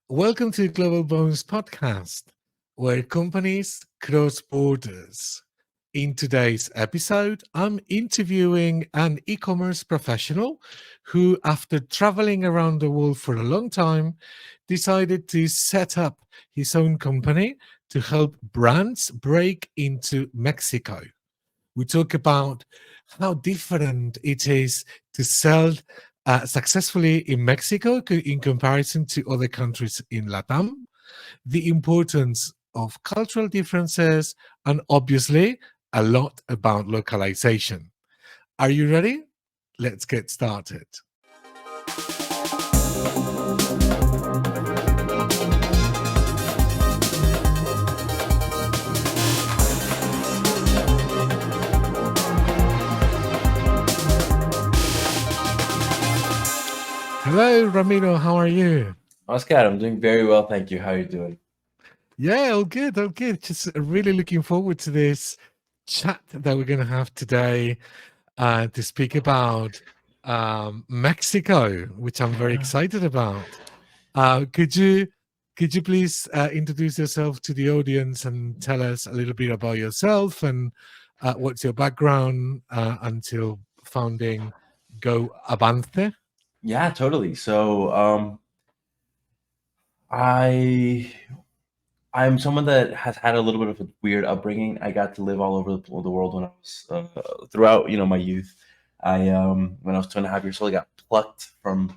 Welcome to Global Bones Podcast, where companies cross borders. In today's episode, I'm interviewing an e commerce professional who, after traveling around the world for a long time, decided to set up his own company to help brands break into Mexico. We talk about how different it is to sell successfully in Mexico in comparison to other countries in Latam, the importance of cultural differences, and obviously a lot about localization. Are you ready? Let's get started. Hello, Ramiro. How are you? Oscar, I'm doing very well, thank you. How are you doing? Yeah, all good, all good. Just really looking forward to this chat that we're going to have today to speak about Mexico, which I'm very excited about. Uh, could you could you please introduce yourself to the audience and tell us a little bit about yourself and what's your background until founding GoAvance? Yeah, totally. I I'm someone that has had a little bit of a weird upbringing. I got to live all over the world when I was throughout my youth. When I was 2.5 years old, I got I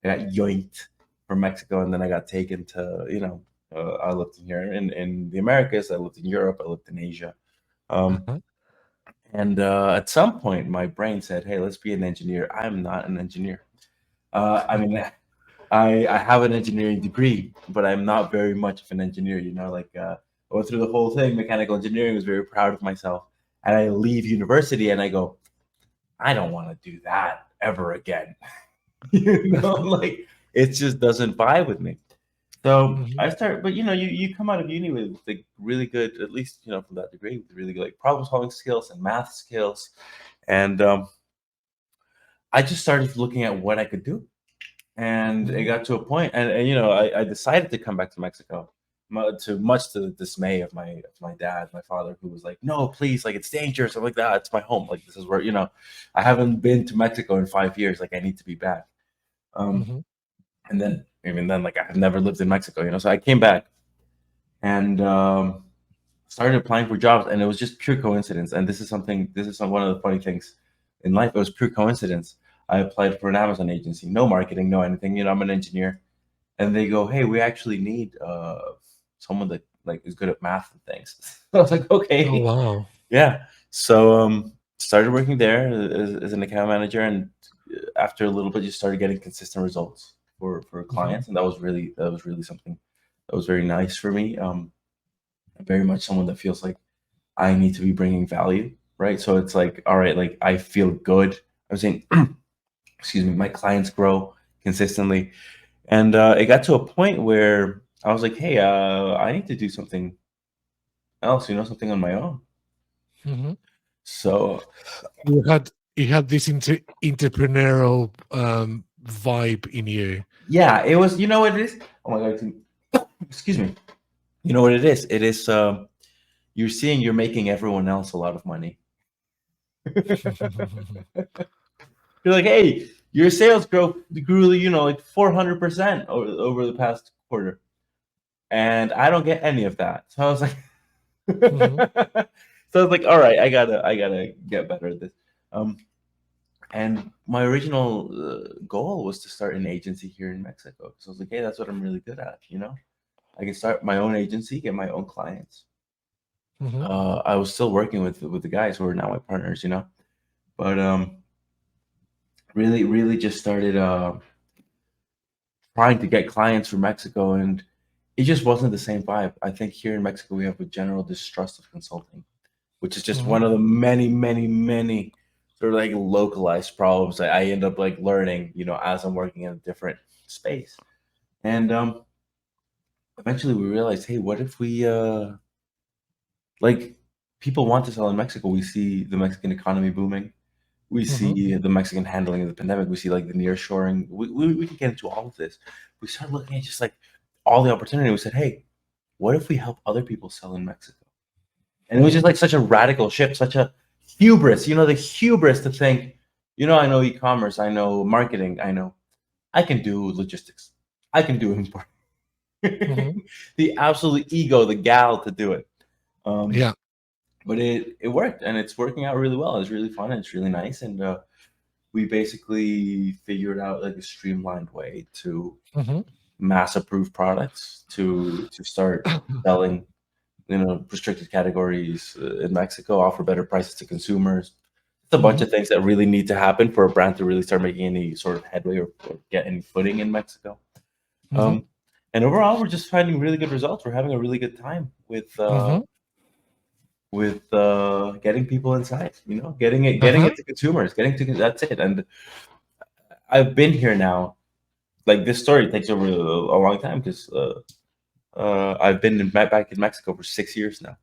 got yoinked from Mexico, and then I got taken to I lived in here in the Americas. I lived in Europe. I lived in Asia. Um, Uh-huh. and At some point, my brain said, "Hey, let's be an engineer." I'm not an engineer. I mean, I have an engineering degree, but I'm not very much of an engineer. I went through the whole thing, mechanical engineering, was very proud of myself. And I leave university and I go, I don't want to do that ever again. Like it just doesn't vibe with me. So Mhm. I start, but you come out of uni with like really good, at least from that degree, with really good like problem solving skills and math skills, and I just started looking at what I could do, and it Mhm. got to a point, I decided to come back to Mexico, much to the dismay of my dad, my father, who was like, "No, please, like it's dangerous." I'm like, "Ah, it's my home. Like this is where I haven't been to Mexico in 5 years. Like I need to be back." Um, Mhm. and then even then, like I've never lived in Mexico, so I came back and started applying for jobs, and it was just pure coincidence. And this is one of the funny things in life. It was pure coincidence. I applied for an Amazon agency, no marketing, no anything. I'm an engineer, and they go, "Hey, we actually need someone that like is good at math and things." I was like, Oh, "Okay, wow. yeah." So started working there as an account manager, and after a little bit, just started getting consistent results for Mhm. clients, and that was really something that was very nice for me. I'm very much someone that feels like I need to be bringing value, right? So it's like, all right, like I feel good. I'm saying, excuse me, my clients grow consistently, and it got to a point where I was like, hey, I need to do something else, something on my own. Mhm. So You had this entrepreneurial vibe in you. yeah, it was, you know what it is? Oh my God, excuse me. You know what it is? It is, you're seeing you're making everyone else a lot of money. You're like, hey, your sales grew, like 400% over the past quarter, and I don't get any of that. So I was like, Mhm. so I was like, all right, I gotta get better at this. Um, and my original goal was to start an agency here in Mexico. So I was like, hey, that's what I'm really good at. I can start my own agency, get my own clients. Mhm. I was still working with the guys who are now my partners, but really, really just started trying to get clients from Mexico, and it just wasn't the same vibe. I think here in Mexico we have a general distrust of consulting, which is just Mhm. one of the many, many, many sort of like localized problems that I end up like learning, as I'm working in a different space. And eventually we realized, hey, what if we like people want to sell in Mexico? We see the Mexican economy booming. We Mhm. see the Mexican handling of the pandemic. We see like the nearshoring. We can get into all of this. We start looking at just like all the opportunity. We said, hey, what if we help other people sell in Mexico? And it was just like such a radical shift, such a hubris, the hubris to think, I know e-commerce, I know marketing, I can do logistics, I can do import. Mhm. The absolute ego, the gal to do it. Um, Yeah. but it worked, and it's working out really well. It's really fun, and it's really nice. And we basically figured out like a streamlined way to Mhm. mass approve products to start selling restricted categories in Mexico, offer better prices to consumers. It's a bunch Mhm. of things that really need to happen for a brand to really start making any sort of headway or get any footing in Mexico. Mhm. Um, and overall, we're just finding really good results. We're having a really good time Mhm. getting people inside. Getting Uh-huh. it to consumers, getting to that's it. And I've been here now. Like this story takes over a long time because I've been back in Mexico for 6 years now.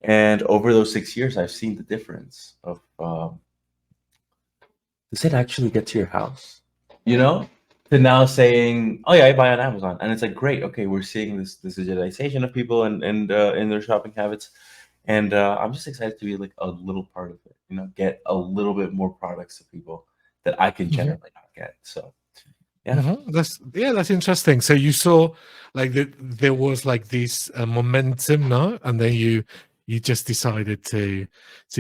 And over those 6 years, I've seen the difference of does it actually get to your house? You know, to now saying, oh yeah, I buy on Amazon, and it's like great. Okay, we're seeing this digitization of people and in their shopping habits, and I'm just excited to be like a little part of it. Get a little bit more products to people that I can Mhm. generally not get. So yeah. Mhm. That's interesting. So you saw like there was like this momentum, no? And then you just decided to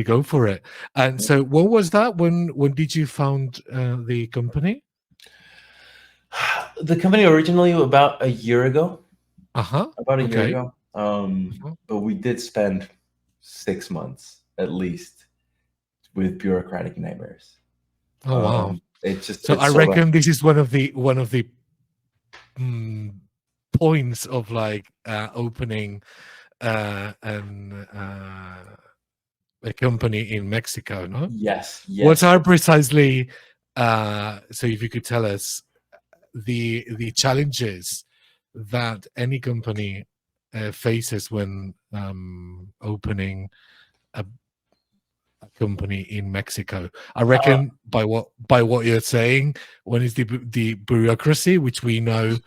go for it. And so what was that? When did you found the company? The company originally about a year ago, Uh-huh. about a year Okay. ago. Mhm. But we did spend 6 months at least with bureaucratic nightmares. Oh wow. So I It's so bad. reckon this is one of the mm, points of like opening a company in Mexico, no? Yes, What yes. are precisely so if you could tell us the challenges that any company faces when opening a, a company in Mexico? I Uh, reckon by what you're saying, one is the bureaucracy, which we know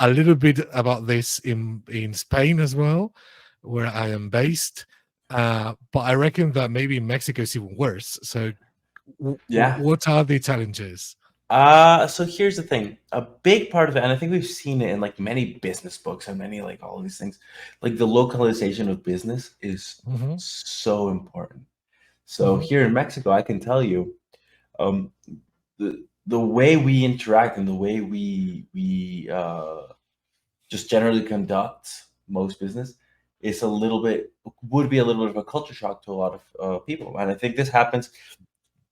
a little bit about this in Spain as well, where I am based. But I reckon that maybe in Mexico is even worse. So, yeah. what are the challenges? So here's the thing. A big part of it, and I think we've seen it in like many business books and many like all of these things, like the localization of business is Hmm. so important. So Hmm. here in Mexico, I can tell you, um, the way we interact and the way we just generally conduct most business is a little bit would be a little bit of a culture shock to a lot of people, and I think this happens.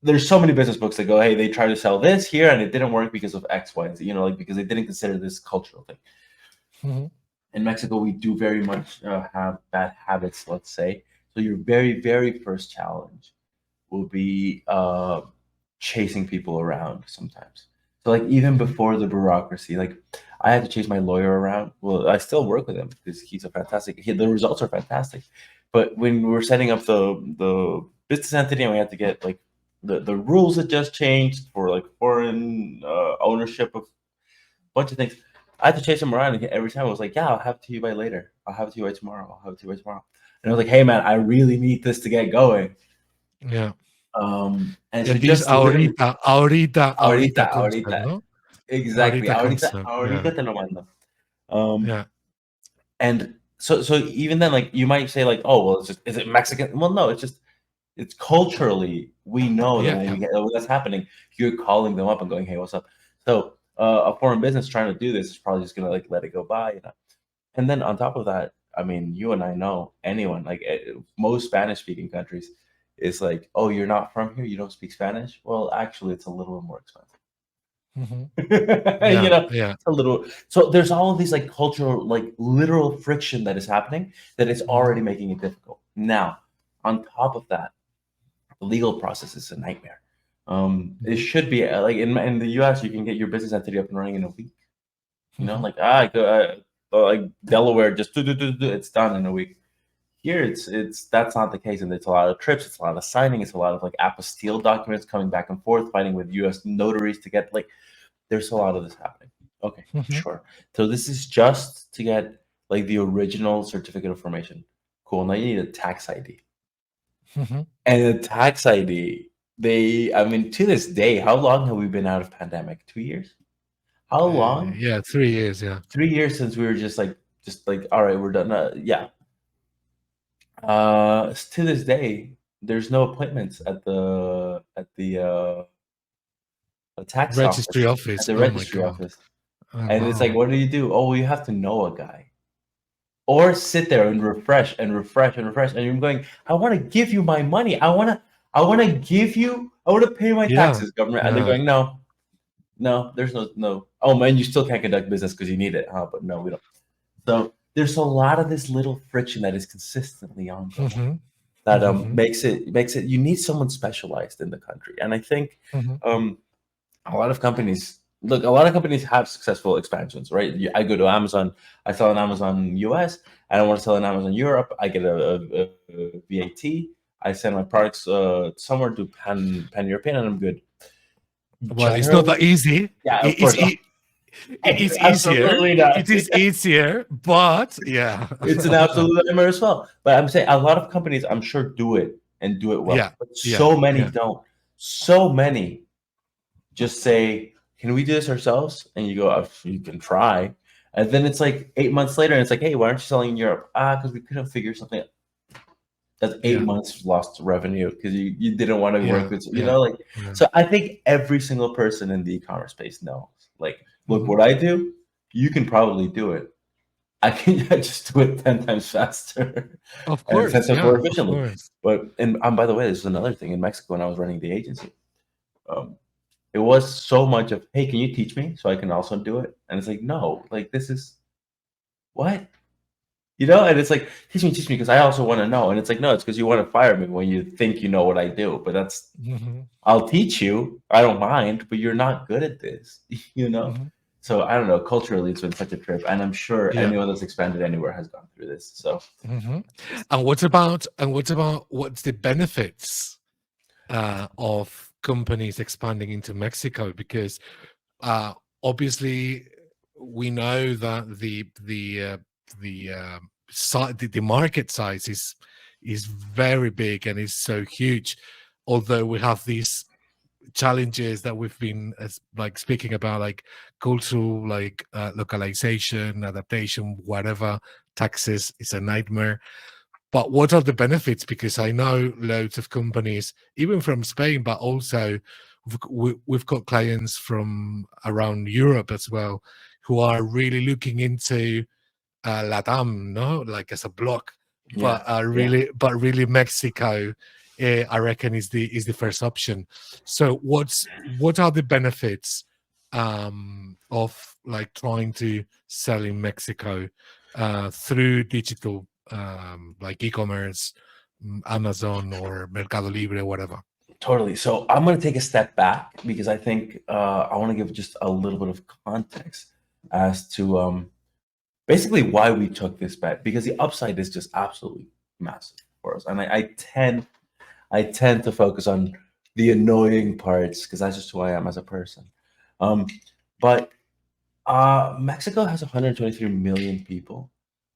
There's so many business books that go, hey, they try to sell this here and it didn't work because of X, Y, and Z, like because they didn't consider this cultural thing. Hmm. In Mexico, we do very much have bad habits, let's say. So your very, very first challenge will be chasing people around sometimes. So like even Hmm. before the bureaucracy, like I had to chase my lawyer around. Well, I still work with him because he's a fantastic. The results are fantastic, but when we were setting up the business entity and we had to get like the rules had just changed for like foreign ownership of a bunch of things. I had to chase him around and every time I was like, "Yeah, I'll have it to you by later. I'll have it to you by tomorrow. I'll have it to you by tomorrow." And I was like, "Hey, man, I really need this to get going." Yeah. And Yeah. so This just literally, ahorita concept, ahorita, no? exactly, Ahorita ahorita, concept. Yeah. ahorita te lo mando. Um, Yeah. and so even then, like you might say, like, oh, well, is it Mexican? Well, no, it's culturally we know that Yeah. when Yeah. we get when that's happening, you're calling them up and going, hey, what's up? So a foreign business trying to do this is probably just gonna like let it go by. And then on top of that, I mean, you and I know anyone like most Spanish speaking countries is like, oh, you're not from here, you don't speak Spanish. Well, actually, it's a little bit more expensive. Hmm. Yeah. Yeah. It's a little. So there's all of these like cultural, like literal friction that is happening that is Hmm. already making it difficult. Now, on top of that, the legal process is a nightmare. It Hmm. should be like in the U.S. you can get your business entity up and running in a week. Hmm. Like like Delaware, just do, it's done in a week. Here, it's that's not the case, and it's a lot of trips, it's a lot of signing, it's a lot of like apostille documents coming back and forth, fighting with U.S. notaries to get like. There's a lot of this happening. Okay, Mhm. sure. So this is just to get like the original certificate of formation. Cool. Now you need a tax ID. Mhm. And a tax ID, I mean, to this day, how long have we been out of pandemic? 2 years? How long? Yeah, 3 years. Yeah. 3 years since we were just like, all right, we're done. Yeah. To this day, there's no appointments at the tax Registry office, at office. the Oh my registry God. office. Oh, And it's like, wow. what do you do? Oh, well, you have to know a guy. Or sit there and refresh and refresh and refresh. And you're going, I want to give you my money. I want to pay my Yeah. taxes, government. And they're Yeah. going, no, no, there's no. Oh man, you still can't conduct business because you need it, huh? But no, we don't. So there's a lot of this little friction that is consistently ongoing Mhm. that Mhm. makes it you need someone specialized in the country. And I think Mhm. a lot of companies look, a lot of companies have successful expansions, right? I go to Amazon, I sell on Amazon US, and I want to sell on Amazon Europe. I get a VAT. I send my products somewhere to pan European, and I'm good. Well, it's not that Generally, easy. yeah, of It is course. it is easier. Absolutely not. It is easier, but yeah. It's an absolute nightmare as well. But I'm saying a lot of companies, I'm sure, do it and do it well. Yeah. But Yeah. so many Yeah. don't. So many just say, "Can we do this ourselves?" And you go, "You can try." And then it's like 8 months later, and it's like, "Hey, why aren't you selling in Europe?" Because we couldn't figure something out. That's eight Yeah. months lost revenue because you didn't want to work Yeah. with, Yeah. like. Yeah. So I think every single person in the e-commerce space knows, like, look, Mhm. what I do, you can probably do it. I just do it 10 times faster Of and 10 course. times more Yeah. Of efficiently. course. But by the way, this is another thing in Mexico when I was running the agency. Um, it was so much of, hey, can you teach me so I can also do it? And it's like, no, like this is what? And it's like, teach me because I also want to know. And it's like, no, it's because you want to fire me when you think you know what I do. But Mhm. I'll teach you. I don't mind, but you're not good at this, you know? Mhm. So I don't know. Culturally, it's been such a trip. And I'm sure Yeah. anyone that's expanded anywhere has gone through this. So Mhm. it's And what's the benefits of companies expanding into Mexico? Because uh, obviously we know that the market size is very big and is so huge. Although we have these challenges that we've been like speaking about, like cultural, like localization, adaptation, whatever. Taxes is a nightmare. But what are the benefits? Because I know loads of companies, even from Spain, but also we've got clients from around Europe as well, who are really looking into Latam, no, like as a block, yeah, yeah. but really Mexico, I reckon is the first option. So what are the benefits of like trying to sell in Mexico through digital, like e-commerce, Amazon or Mercado Libre, whatever? Totally. So I'm going to take a step back because I think I want to give just a little bit of context as to basically why we took this bet because the upside is just absolutely massive for us. And I tend to focus on the annoying parts because that's just who I am as a person. Um, but Mexico has 123 million people,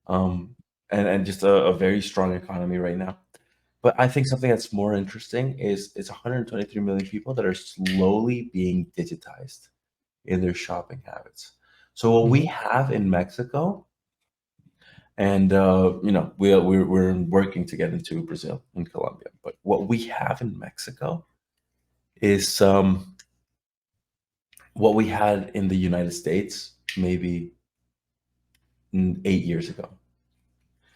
and just a very strong economy right now. But I think something that's more interesting is it's 123 million people that are slowly being digitized in their shopping habits. So what we Mhm. have in Mexico, and we're working to get into Brazil and Colombia, but what we have in Mexico is what we had in the United States maybe 8 years ago,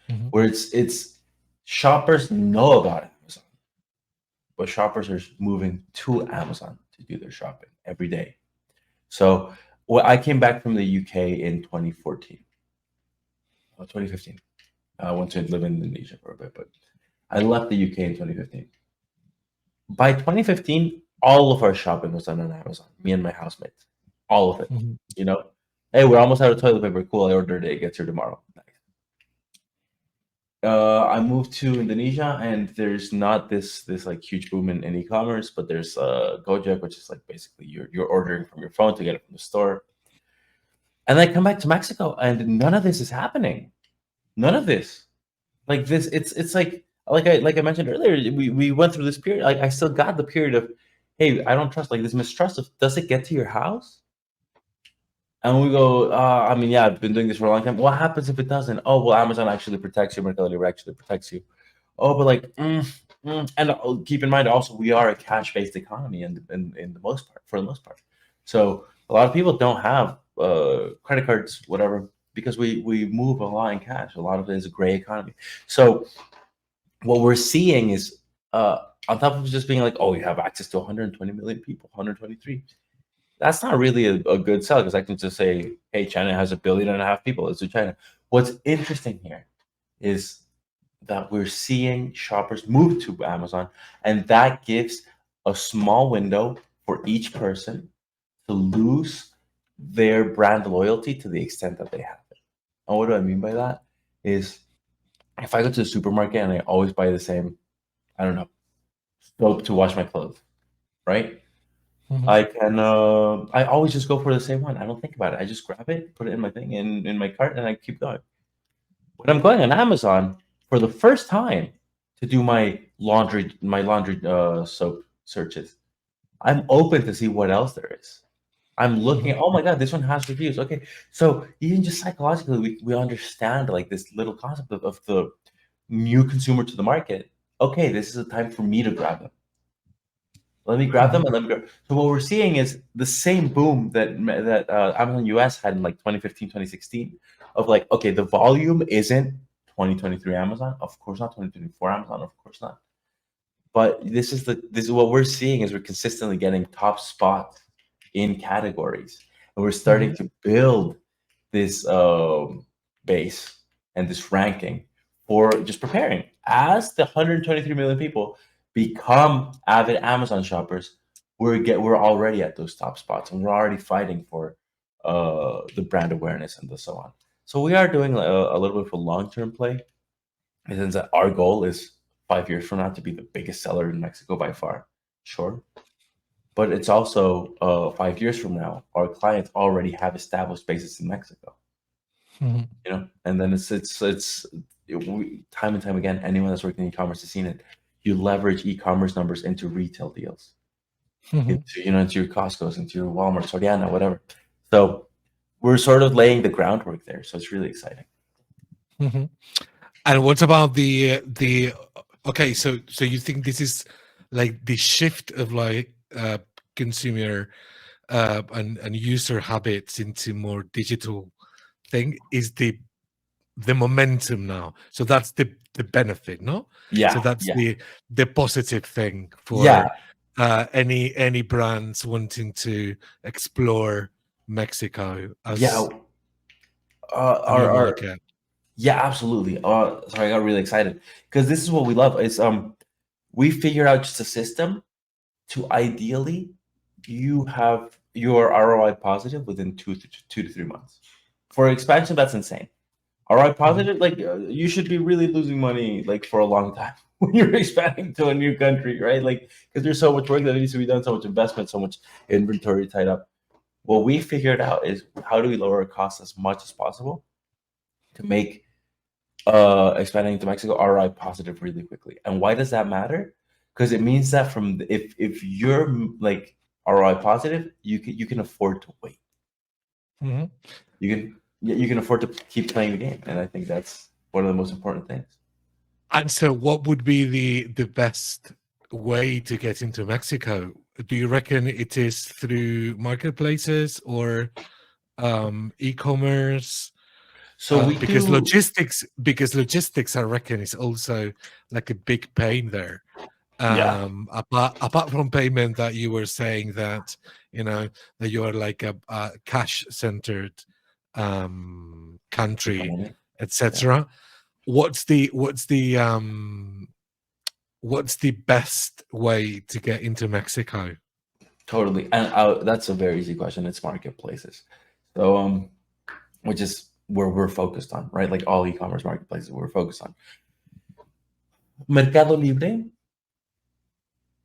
Mhm. where it's shoppers know about Amazon, but shoppers are moving to Amazon to do their shopping every day. So, I came back from the UK in 2014, 2015. I went to live in Indonesia for a bit, but I left the UK in 2015. By 2015, all of our shopping was done on Amazon. Me and my housemates, all of it. Mhm. You know, hey, we're almost out of toilet paper. Cool, I ordered it. It gets here tomorrow. Nice. I moved to Indonesia, and there's not this like huge boom in e-commerce, but there's Gojek, which is like basically you're ordering from your phone to get it from the store. And I come back to Mexico, and none of this is happening. None of this. Like this, it's like I mentioned earlier, we went through this period. Like I still got the period of, hey, I don't trust, like this mistrust of, does it get to your house? And we go, I mean, yeah, I've been doing this for a long time. What happens if it doesn't? Oh, well, Amazon actually protects you. Mercado Libre actually protects you. Oh, but like, and keep in mind also, we are a cash-based economy in the most part, for the most part. So a lot of people don't have credit cards, whatever, because we move a lot in cash. A lot of it is a gray economy. So what we're seeing is, on top of just being like, oh, you have access to 120 million people, 123. That's not really a good sell, because I can just say, hey, China has 1.5 billion people. Let's do China. What's interesting here is that we're seeing shoppers move to Amazon, and that gives a small window for each person to lose their brand loyalty to the extent that they have it. And what do I mean by that? Is if I go to the supermarket and I always buy the same, I don't know, soap to wash my clothes, right? Mhm. I always just go for the same one. I don't think about it. I just grab it, put it in my thing, in my cart, and I keep going. When I'm going on Amazon for the first time to do my laundry soap searches, I'm open to see what else there is. I'm looking at, Mhm. oh my God, this one has reviews. Okay. So even just psychologically, we understand like this little concept of the new consumer to the market. Okay, this is a time for me to grab them. Let me grab them Mhm. and let me go. So what we're seeing is the same boom that Amazon US had in like 2015, 2016 of like, okay, the volume isn't 2023 Amazon, of course not. 2024 Amazon, of course not. But this is what we're seeing, is we're consistently getting top spots in categories, and we're starting Mhm. to build this base and this ranking for just preparing as the 123 million people become avid Amazon shoppers. We're already at those top spots, and we're already fighting for the brand awareness and the so on. So we are doing a little bit of a long-term play, in the sense that our goal is 5 years from now to be the biggest seller in Mexico by far. Sure. But it's also 5 years from now, our clients already have established bases in Mexico, Mhm. and then time and time again, anyone that's working in e-commerce has seen it. You leverage e-commerce numbers into retail deals, Mhm. into your Costco's, into your Walmart, Soriana, whatever. So we're sort of laying the groundwork there. So it's really exciting. Mhm. And what about the okay, so you think this is like the shift of like consumer and user habits into more digital thing is the momentum now. So that's the benefit, no? So Yeah, that's yeah, the positive thing yeah, for any brands wanting to explore Mexico yeah. as a new Our market. Yeah, absolutely. Sorry, I got really excited because this is what we love. Is we figured out just a system to ideally you have your ROI positive within 2 to 3 months. For expansion, that's insane. ROI Mhm. positive, like you should be really losing money like for a long time when you're expanding to a new country, right? Like because there's so much work that needs to be done, so much investment, so much inventory tied up. What we figured out is how do we lower our costs as much as possible to make expanding into Mexico ROI positive really quickly. And why does that matter? Because it means that if you're like ROI positive, you can afford to wait. Mhm. You can afford to keep playing the game, and I think that's one of the most important things. And so, what would be the best way to get into Mexico? Do you reckon it is through marketplaces or e-commerce? So we do, Because logistics, I reckon, is also like a big pain there. yeah, Apart from payment, that you were saying that you know that you are like a cash centered country, economy. Yeah, etc. What's the best way to get into Mexico? totally. And that's a very easy question. It's marketplaces. So which is where we're focused on, right? Like all e-commerce marketplaces, we're focused on. Mercado Libre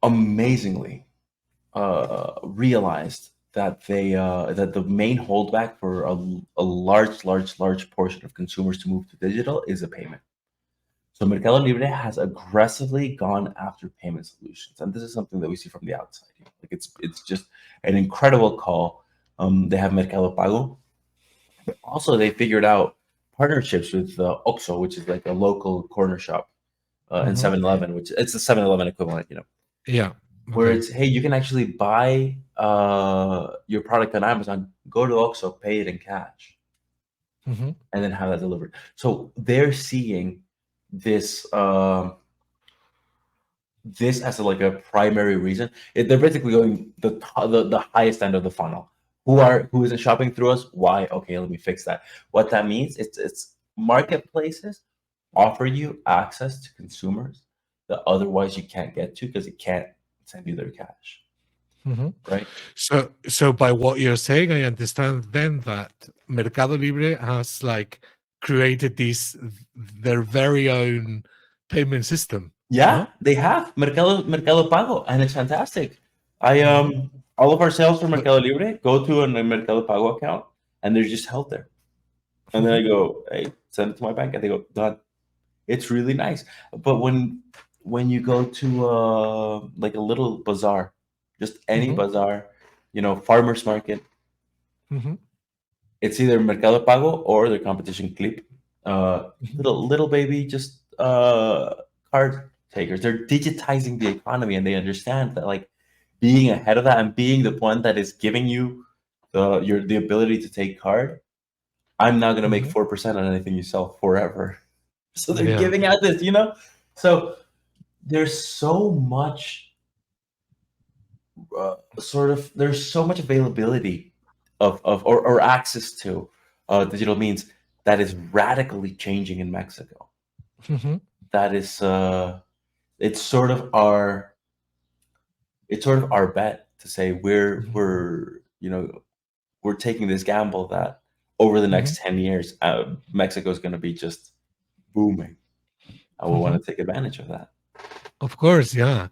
amazingly realized that the main holdback for a large portion of consumers to move to digital is a payment. So Mercado Libre has aggressively gone after payment solutions, and this is something that we see from the outside. Like it's just an incredible call. They have Mercado Pago. But also, they figured out partnerships with Oxxo, which is like a local corner shop, and Mhm. 7-Eleven, which it's the 7-Eleven equivalent, Yeah. where Okay. it's, hey, you can actually buy your product on Amazon, go to Oxxo, pay it in cash, Mhm. and then have that delivered. So they're seeing this this as like a primary reason. They're basically going the highest end of the funnel. Who isn't shopping through us? Why? Okay, let me fix that. What that means, it's marketplaces offer you access to consumers that otherwise you can't get to because it can't send you their cash, Mhm. right? So by what you're saying, I understand then that Mercado Libre has like created this their very own payment system. Yeah, No. they have Mercado Pago, and it's fantastic. I Mhm. all of our sales for But Mercado Libre go to a Mercado Pago account, and they're just held there. And then I mhm. go, hey, send it to my bank, and they go, done. It's really nice. But when you go to like a little bazaar, just any Mhm. bazaar, farmers market, Mhm. it's either Mercado Pago or their competition Clip. Mhm. Little baby, just card takers. They're digitizing the economy, and they understand that like being ahead of that and being the one that is giving you the ability to take card. I'm not gonna make Mhm. 4% on anything you sell forever. So they're Yeah. giving out this. So there's so much there's so much availability or access to digital means that is radically changing in Mexico. Mhm. That is it's sort of our it's sort of our bet to say Mhm. we're taking this gamble that over the Mhm. next 10 years Mexico is going to be just booming, and we want Mhm. to take advantage of that. Of course, yeah.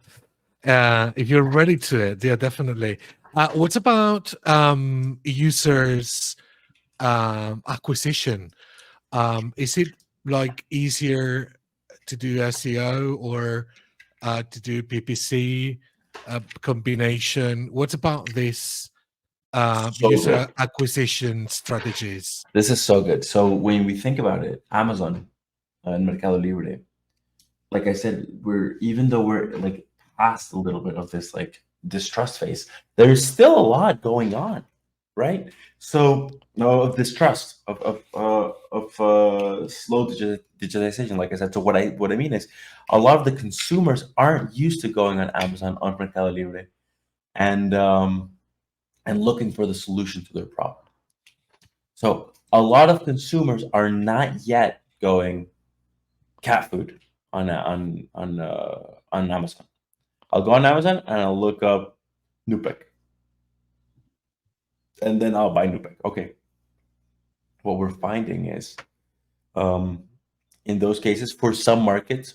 If you're ready to it, yeah, definitely. What about users acquisition? Is it like easier to do SEO or to do PPC combination? What about this So user good. acquisition strategies? This is so good. So when we think about it, Amazon and Mercado Libre, like I said, even though we're like past a little bit of this like distrust phase, there's still a lot going on, right? So no, of distrust of slow digitization, like I said. So what I mean is, a lot of the consumers aren't used to going on Amazon, on Mercado Libre, and looking for the solution to their problem. So a lot of consumers are not yet going cat food on Amazon. I'll go on Amazon and I'll look up Nupec, and then I'll buy Nupec. Okay. What we're finding is, um, in those cases, for some markets,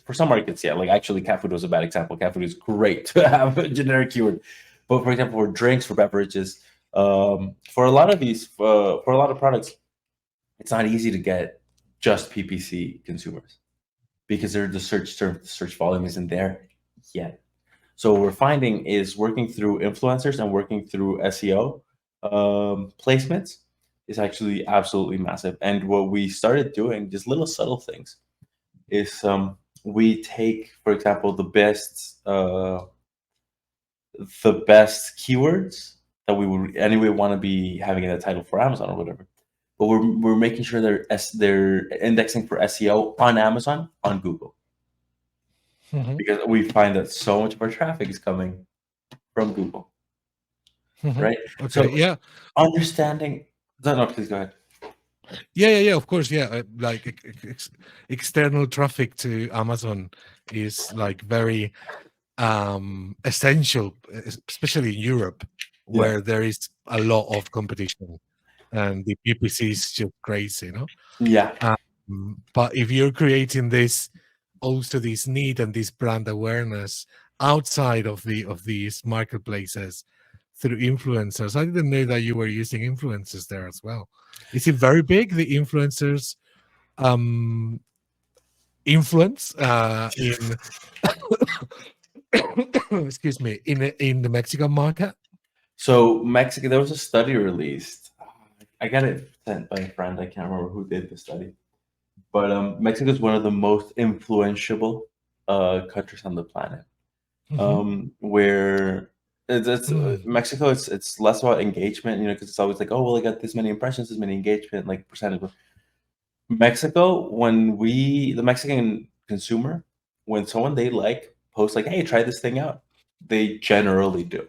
yeah, like actually, cat food was a bad example. Cat food is great to have a generic keyword, but for example, for drinks, for beverages, for a lot of these, for a lot of products, it's not easy to get just PPC consumers because the search volume isn't there yet. So what we're finding is working through influencers and working through SEO placements is actually absolutely massive. And what we started doing, just little subtle things, is we take, for example, the best keywords that we would anyway want to be having in the title for Amazon or whatever. But we're making sure they're indexing for SEO on Amazon, on Google, Mhm. because we find that so much of our traffic is coming from Google, Mhm. right? Okay, So yeah. understanding. No, please go ahead. Yeah. Of course, yeah. Like external traffic to Amazon is like very essential, especially in Europe, Yeah, where there is a lot of competition and the PPC is just crazy, no? yeah, But if you're creating this also this need and this brand awareness outside of these marketplaces through influencers. I didn't know that you were using influencers there as well. Is it very big, the influencers um, influence in excuse me, in the Mexican market? So Mexico, there was a study released. I got it sent by a friend. I can't remember who did the study, but Mexico is one of the most influential countries on the planet. Where it's Mexico, it's less about engagement, because it's always like, oh well, I got this many impressions, this many engagement, like percentage. Mexico, the Mexican consumer, when someone they like posts like, hey, try this thing out, they generally do.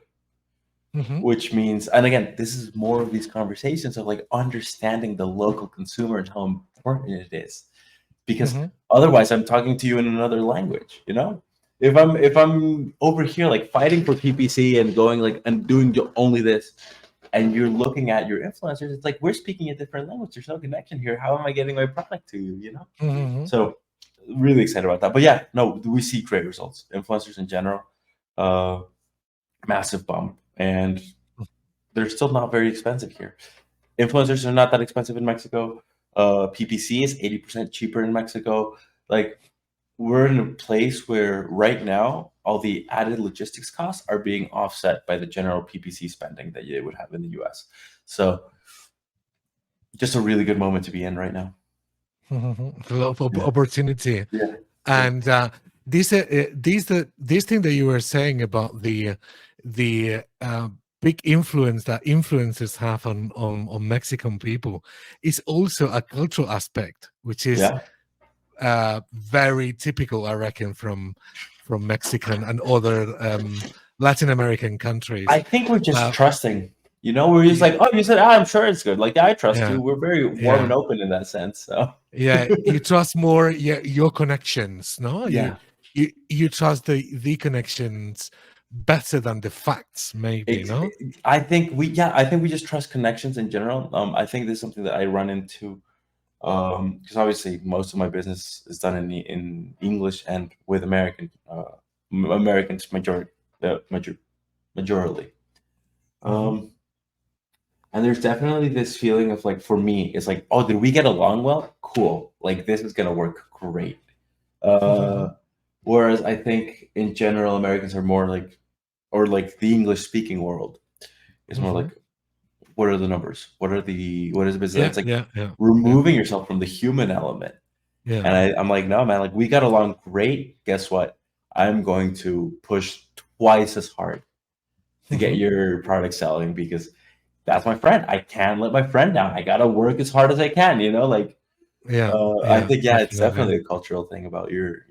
Which means, and again, this is more of these conversations of like understanding the local consumer and how important it is, because otherwise I'm talking to you in another language. If I'm over here like fighting for PPC and going like and doing only this, and you're looking at your influencers, it's like we're speaking a different language. There's no connection here. How am I getting my product to you? So really excited about that. But yeah, no, we see great results. Influencers in general, massive bump, and they're still not very expensive here. Influencers are not that expensive in Mexico. PPC is 80% cheaper in Mexico. Like, we're in a place where right now all the added logistics costs are being offset by the general PPC spending that you would have in the US. So just a really good moment to be in right now. A lot of opportunity. Yeah. And this thing that you were saying about the big influence that influencers have on Mexican people is also a cultural aspect, which is very typical, I reckon, from Mexican and other Latin American countries. I think we're just trusting. We're just like, oh, you said, I'm sure it's good. Like, I trust you. We're very warm and open in that sense. So yeah, you trust more your connections, no? Yeah. You trust the connections better than the facts, maybe, no? I think we just trust connections in general. I think this is something that I run into, because obviously most of my business is done in English and with Americans majorly. And there's definitely this feeling of like, for me, it's like, oh, did we get along well? Cool. Like, this is gonna work great. Whereas I think in general, Americans are more like, or like the English speaking world is more like, what are the numbers? What is the business? It's like removing yourself from the human element. Yeah. And I'm like, no, man, like we got along great. Guess what? I'm going to push twice as hard to get your product selling, because that's my friend. I can't let my friend down. I gotta work as hard as I can, like I think it's definitely a cultural thing about your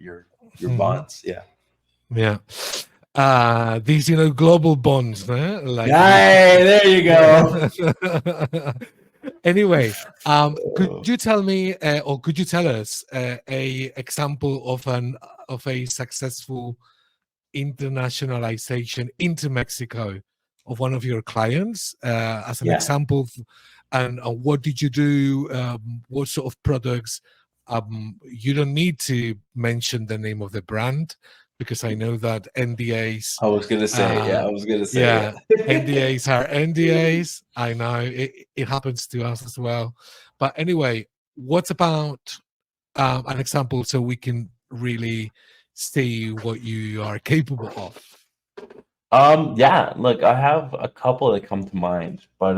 bonds. These global bonds, like there you go. Anyway, could you tell me or could you tell us a example of a successful internationalization into Mexico of one of your clients as an example, and what did you do? What sort of products? You don't need to mention the name of the brand, because I know that NDAs. I was gonna say, NDAs are NDAs. I know it happens to us as well. But anyway, what about an example so we can really see what you are capable of? Look, I have a couple that come to mind, but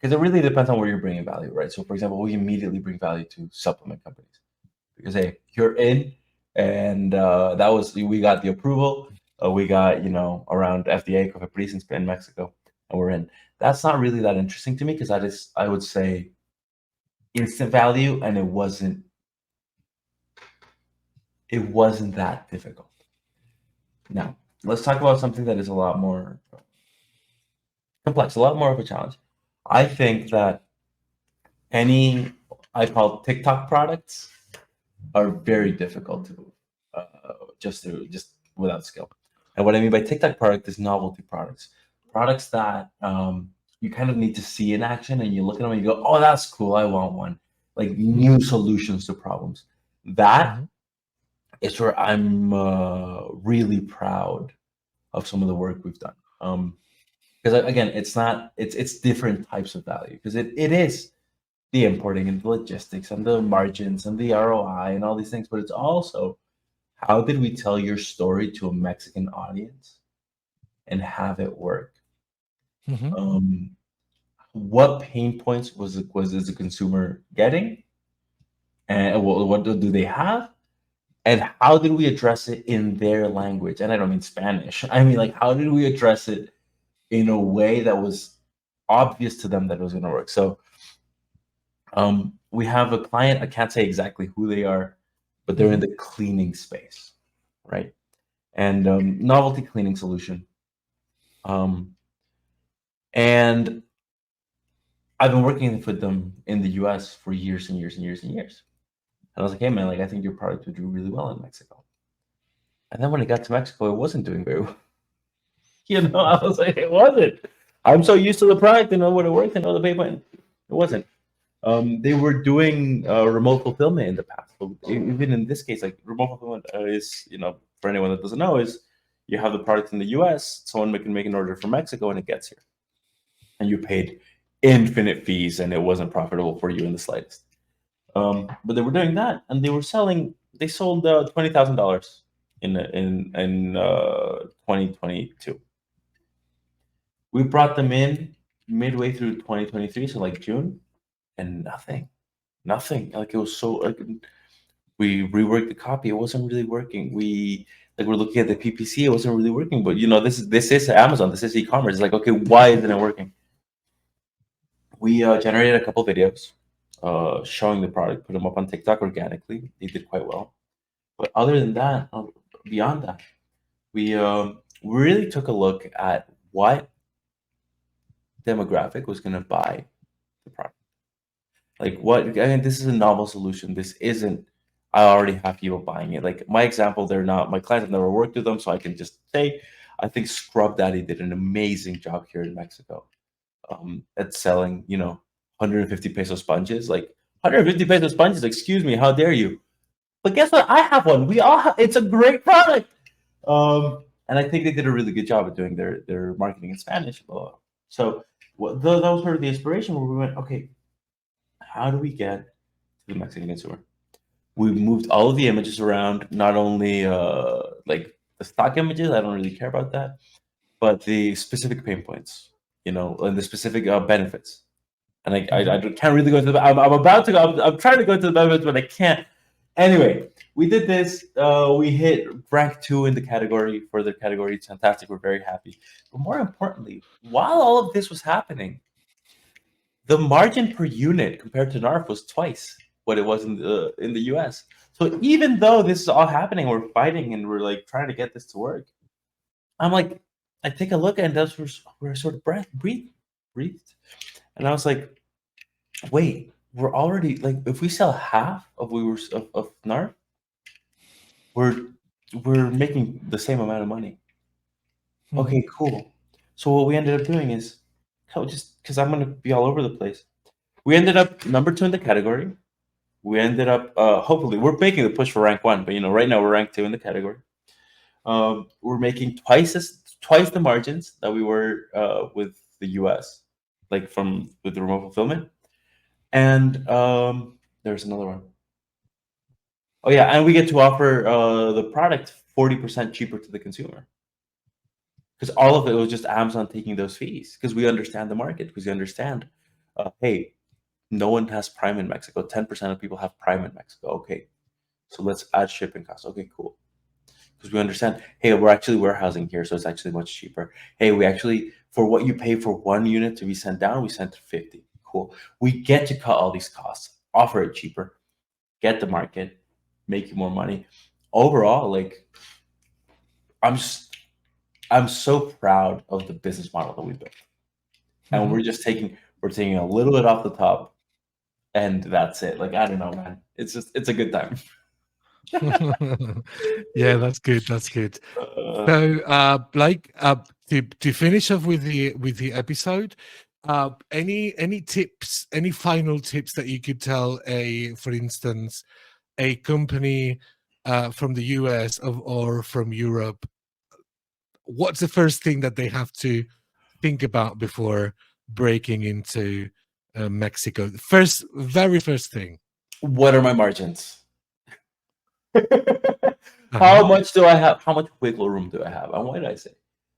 because it really depends on where you're bringing value, right? So, for example, we immediately bring value to supplement companies because, hey, you're in, and we got the approval. We got around FDA, Cofepris in Mexico, and we're in. That's not really that interesting to me, because I would say instant value, and it wasn't that difficult. Now, let's talk about something that is a lot more complex, a lot more of a challenge. I think that I call TikTok products are very difficult to just without skill. And what I mean by TikTok product is novelty products that you kind of need to see in action, and you look at them and you go, oh, that's cool, I want one. Like new solutions to problems. That is where I'm really proud of some of the work we've done. because again, it's different types of value, because it is the importing and the logistics and the margins and the ROI and all these things, but it's also how did we tell your story to a Mexican audience and have it work? Mhm. Um, what pain points is the consumer getting, and what do they have, and how did we address it in their language? And I don't mean Spanish. I mean, like, how did we address it in a way that was obvious to them that it was going to work? So we have a client. I can't say exactly who they are, but they're in Mhm. the cleaning space, right? And novelty cleaning solution. Um, and I've been working with them in the US for years and years and years and years. And I was like, hey man, like I think your product would do really well in Mexico. And then when it got to Mexico, it wasn't doing very well. I was like, it wasn't. I'm so used to the product and know what it worked and know the pay point. It wasn't. They were doing remote fulfillment in the past. So even in this case, like remote fulfillment is, for anyone that doesn't know, is you have the product in the US, someone can make an order from Mexico and it gets here. And you paid infinite fees and it wasn't profitable for you in the slightest. But they were doing that, and they sold $20,000 in 2022. We brought them in midway through 2023, so like June, and nothing. Like it was so like we reworked the copy, it wasn't really working. We're looking at the PPC, it wasn't really working. But this is Amazon, this is e-commerce. It's like, okay, why isn't it working? We generated a couple videos showing the product, put them up on TikTok organically. They did quite well. But other than that, beyond that, we really took a look at what demographic was going to buy the product. Like what? Again, this is a novel solution. This isn't. I already have people buying it. Like my example, they're not my clients. Have never worked with them, so I can just say, I think Scrub Daddy did an amazing job here in Mexico at selling, 150 peso sponges. Like 150 peso sponges. Excuse me, how dare you? But guess what? I have one. We all have. It's a great product. And I think they did a really good job at doing their marketing in Spanish. So that was sort of the inspiration where we went, okay, how do we get to the Mexican consumer? We moved all of the images around, not only like the stock images. I don't really care about that, but the specific pain points, and the specific benefits. And I can't really go into the. I'm about to go. I'm trying to go into the benefits, but I can't. Anyway, we did this. We hit rank 2 in the category for the category. It's fantastic. We're very happy. But more importantly, while all of this was happening, the margin per unit compared to NARF was twice what it was in the US. So even though this is all happening, we're fighting and we're like trying to get this to work. I'm like, I take a look and that's where I sort of breathed, and I was like, wait, we're already like if we sell half of of NARF, we're making the same amount of money. Okay, cool. So what we ended up doing is, just because I'm gonna be all over the place, we ended up number 2 in the category. We ended up hopefully we're making the push for rank 1, but right now we're rank 2 in the category. We're making twice the margins that we were with the US, like with the remote fulfillment. And there's another one. Oh yeah, and we get to offer the product 40% cheaper to the consumer, because all of it was just Amazon taking those fees, because we understand the market, because we understand, hey, no one has Prime in Mexico. 10% of people have Prime in Mexico. Okay, so let's add shipping costs. Okay, cool. Because we understand, hey, we're actually warehousing here, so it's actually much cheaper. Hey, we actually, for what you pay for one unit to be sent down, we sent 50. Cool. We get to cut all these costs, offer it cheaper, get the market, make you more money. Overall, like I'm so proud of the business model that we built. And we're taking a little bit off the top, and that's it. Like, I don't know, man. It's a good time. Yeah, that's good. That's good. Uh, So, Blake, to finish off with the episode, any tips, any final tips that you could tell for instance, a company from the US or from Europe? What's the first thing that they have to think about before breaking into Mexico? Very first thing. What are my margins? Uh-huh. How much do I have? How much wiggle room do I have? And why did I say?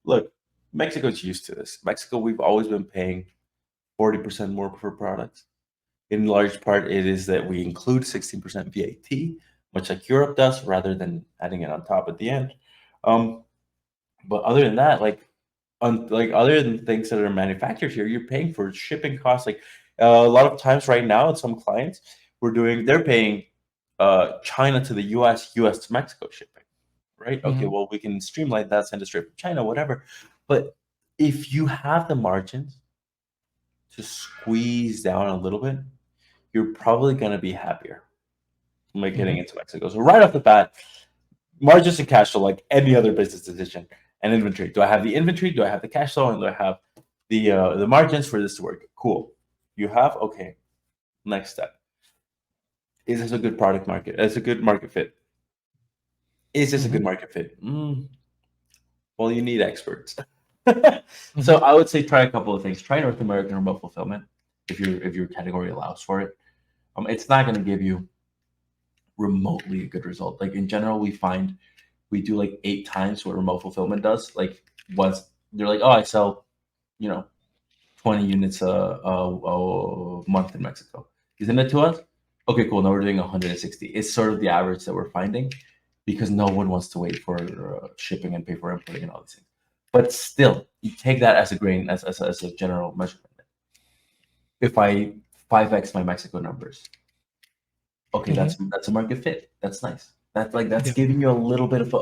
Look, Mexico's used to this. Mexico, we've always been paying 40% more for products. In large part, it is that we include 16% VAT, much like Europe does, rather than adding it on top at the end. But other than that, like other than things that are manufactured here, you're paying for shipping costs. Like a lot of times right now, at some clients, they're paying China to the US, US to Mexico shipping, right? Okay, Mhm. well, we can streamline that, send it straight from China, whatever. But if you have the margins to squeeze down a little bit, you're probably going to be happier like getting Mhm. into Mexico. So right off the bat, margins and cash flow, like any other business decision, and inventory. Do I have the inventory? Do I have the cash flow? And do I have the margins for this to work? Cool. You have? Okay. Next step. Is this a good product market? Is it a good market fit? Is this a good Mhm. market fit? Well, you need experts. So Mhm. I would say try a couple of things. Try North American remote fulfillment if your category allows for it. It's not going to give you remotely a good result. Like in general, we find we do like 8 times what remote fulfillment does. Like once they're like, oh, I sell, 20 units a month in Mexico. Isn't it to us? Okay, cool. Now we're doing 160. It's sort of the average that we're finding because no one wants to wait for shipping and pay for importing and all these things. But still, you take that as a grain, as a general measurement. If I 5x my Mexico numbers, okay, Mhm. that's a market fit. That's nice. That's Yeah. giving you a little bit of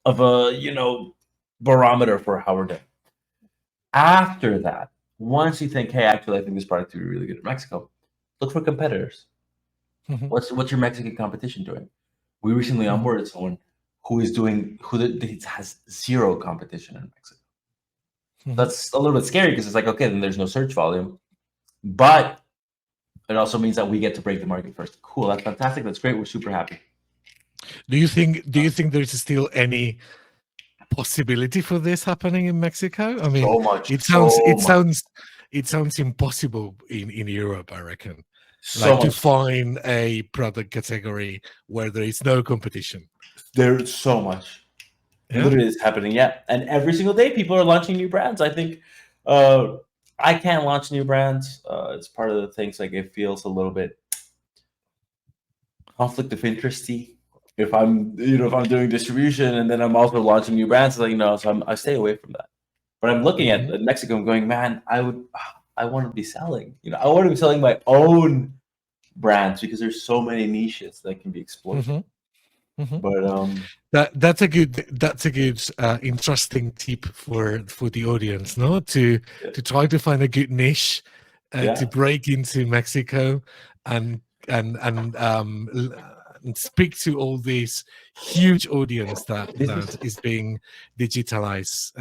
a barometer for how we're doing. After that, once you think, hey, actually, I think this product would be really good in Mexico, look for competitors. Mhm. What's your Mexican competition doing? We recently Mhm. onboarded someone who has zero competition in Mexico. Mhm. That's a little bit scary because it's like, okay, then there's no search volume, but it also means that we get to break the market first. Cool, that's fantastic. That's great. We're super happy. Do you think there's still any possibility for this happening in Mexico? I mean, So much, it sounds so it much, sounds it sounds impossible in Europe, I reckon. so Like to much. find a product category where there is no competition. There's so much. Yeah. Literally, it's happening. Yeah, and every single day, people are launching new brands. I think uh, I can't launch new brands. It's part of the things. Like it feels a little bit conflict of interesty. If I'm doing distribution and then I'm also launching new brands, like so I stay away from that. But I'm looking at Mhm. Mexico and going, man, I want to be selling. I want to be selling my own brands because there's so many niches that can be exploited. Mhm. Mhm. But That's a good interesting tip for the audience, no? To try to find a good niche to yeah, break into Mexico and and speak to all this huge audience this that is is being digitalized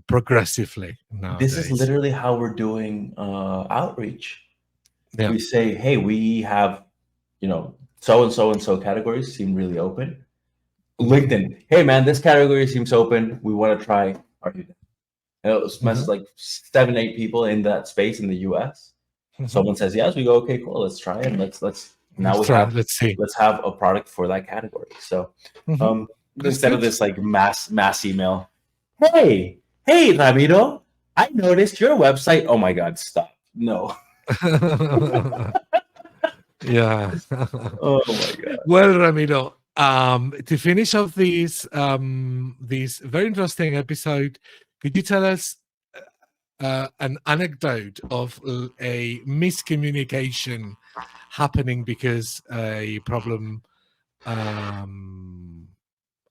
progressively this is nowadays. literally how we're doing outreach. Yeah. We say, hey, we have, so and so categories seem really open. Hmm. LinkedIn, hey man, this category seems open. We want to try. Are you? And it was Hmm. like 7, 8 people in that space in the US. Hmm. Someone says yes, we go, okay, cool, let's try it. Let's now Let's we try. have Let's see. let's have a product for that category. So Hmm. That's instead of good. this like mass email, hey Ramiro, I noticed your website. Oh my god, stop. No. Yeah. Oh my god. Well, Ramiro, to finish off this very interesting episode, could you tell us an anecdote of a miscommunication happening because a problem um,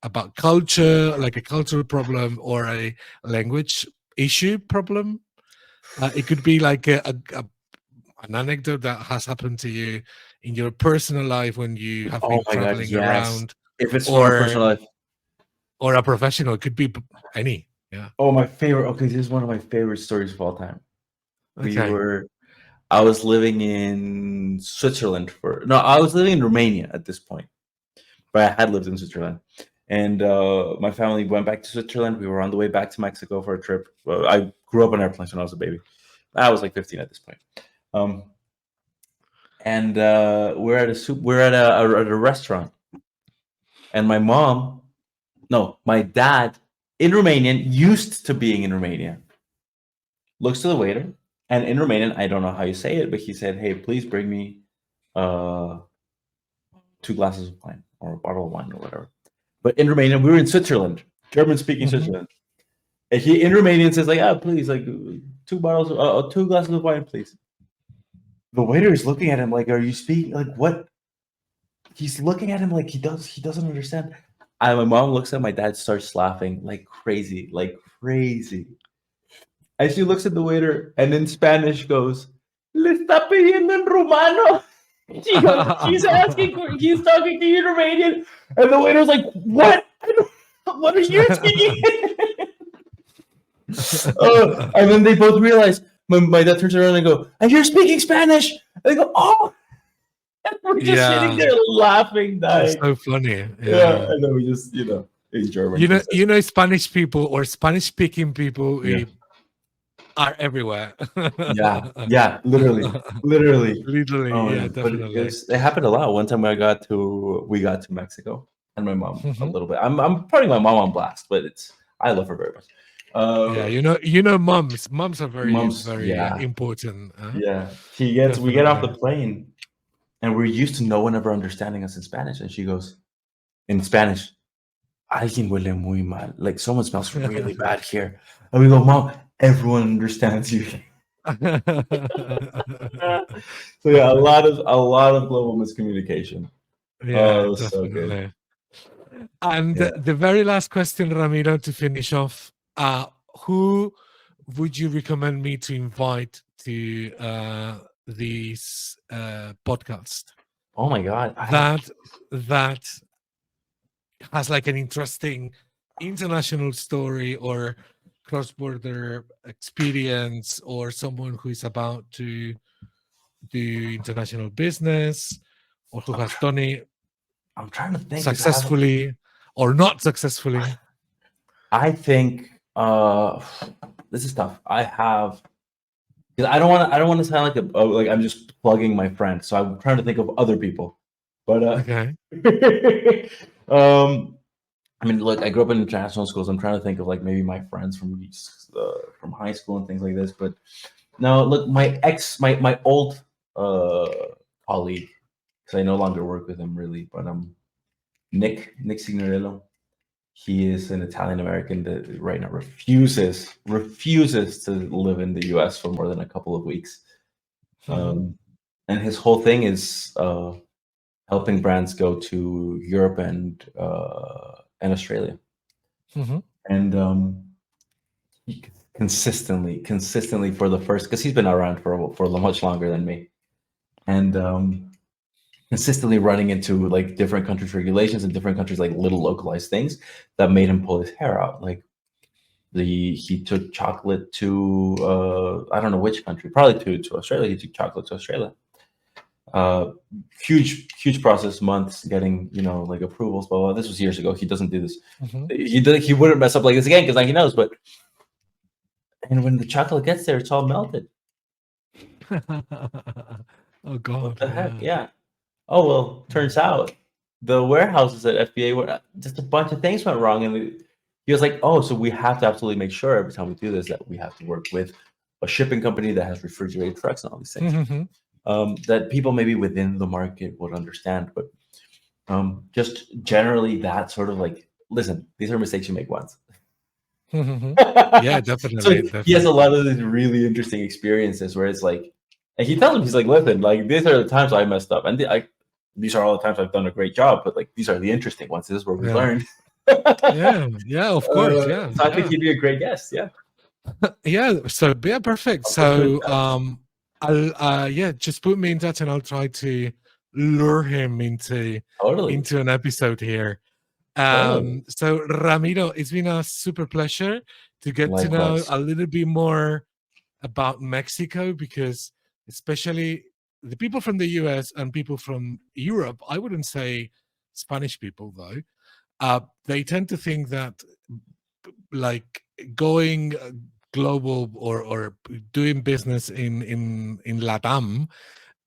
about culture, like a cultural problem or a language issue problem? It could be like an anecdote that has happened to you in your personal life when you have Oh been my god, traveling yes. around, If it's from my or personal life. a professional. It could be any. Yeah. Oh, my favorite. Okay, this is one of my favorite stories of all time. We Okay. were I was living in Switzerland I was living in Romania at this point, but I had lived in Switzerland. And my family went back to Switzerland. We were on the way back to Mexico for a trip. I grew up on airplanes when I was a baby. I was like 15 at this point. And we're at a restaurant, and my dad in Romanian, used to being in Romania, looks to the waiter, and in Romanian, I don't know how you say it, but he said, "Hey, please bring me 2 glasses of wine or a bottle of wine or whatever." But in Romania, we were in Switzerland, German-speaking Switzerland. And he in Romanian says like, please, like 2 glasses of wine, please." The waiter is looking at him like, "Are you speaking? Like what?" He's looking at him like he doesn't understand. And my mom looks at my dad, starts laughing like crazy. And she looks at the waiter and in Spanish goes, "Le está pidiendo en rumano." He's talking to you in Romanian. And the waiter's like, "What? What are you speaking?" And then they both realize, my dad turns around and go, "And you're speaking Spanish?" And they go, "Oh." And we're just sitting there laughing, dying. It's so funny. Yeah, and then we just, in German. Spanish people or Spanish-speaking people are everywhere. Yeah, literally. Yeah, definitely. But it happened a lot. One time we got to Mexico, and my mom a little bit. I'm putting my mom on blast, but I love her very much. Moms are very important. Yeah, we get off the plane, and we're used to no one ever understanding us in Spanish, and she goes in Spanish, "Alguien huele muy mal," like someone smells really bad here. And we go, "Mom, everyone understands you." So yeah, a lot of global miscommunication. Yeah, definitely. So good. And the very last question, Ramiro, to finish off, who would you recommend me to invite to this podcast? Oh my God, that has like an interesting international story or cross-border experience, or someone who is about to do international business, or who has done it I'm trying to think successfully or not successfully. I think this is tough. I don't want to sound like I'm just plugging my friend. So I'm trying to think of other people. But okay. I mean, look, I grew up in international schools. I'm trying to think of like maybe my friends from high school and things like this. But no, look, my old colleague, because I no longer work with him really, but Nick Signorello. He is an Italian American that right now refuses to live in the US for more than a couple of weeks. And his whole thing is helping brands go to Europe and Australia. And he consistently for the first, because he's been around for much longer than me, and consistently running into like different countries' regulations and different countries' like little localized things that made him pull his hair out. Like he took chocolate to I don't know which country, probably to Australia. He took chocolate to Australia. Huge process, months getting like approvals. Blah, blah. This was years ago. He doesn't do this. He wouldn't mess up like this again because now he knows. And when the chocolate gets there, it's all melted. Oh God! What the heck? Yeah. Oh well. Turns out the warehouses at FBA were just a bunch of things went wrong, and he was like, "Oh, so we have to absolutely make sure every time we do this that we have to work with a shipping company that has refrigerated trucks and all these things." That people maybe within the market would understand, but just generally that sort of like, listen, these are mistakes you make once. Yeah, definitely. So he has a lot of these really interesting experiences where it's like, and he tells him, he's like, "Listen, like these are the times I messed up, and these are all the times I've done a great job, but like these are the interesting ones. This is where we learned." yeah, of course, yeah. So I think he'd be a great guest. Yeah. Yeah. So yeah, perfect. So I'll just put me in touch, and I'll try to lure him into an episode here. So Ramiro, it's been a super pleasure to get to know a little bit more about Mexico, because especially the people from the US and people from Europe, I wouldn't say Spanish people though, they tend to think that like going global or doing business in Latam,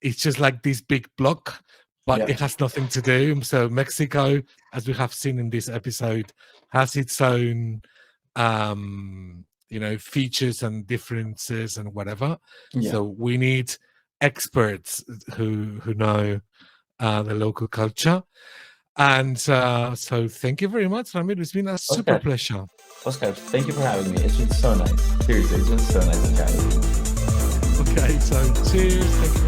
it's just like this big block, but Yeah. it has nothing to do. So Mexico, as we have seen in this episode, has its own features and differences and whatever. Yeah. So we need experts who know the local culture. And so thank you very much, Ramiro. It's been a super pleasure. Oscar, thank you for having me. It's been so nice. Seriously, it's been so nice to chat with you. Okay, so cheers. Thank you.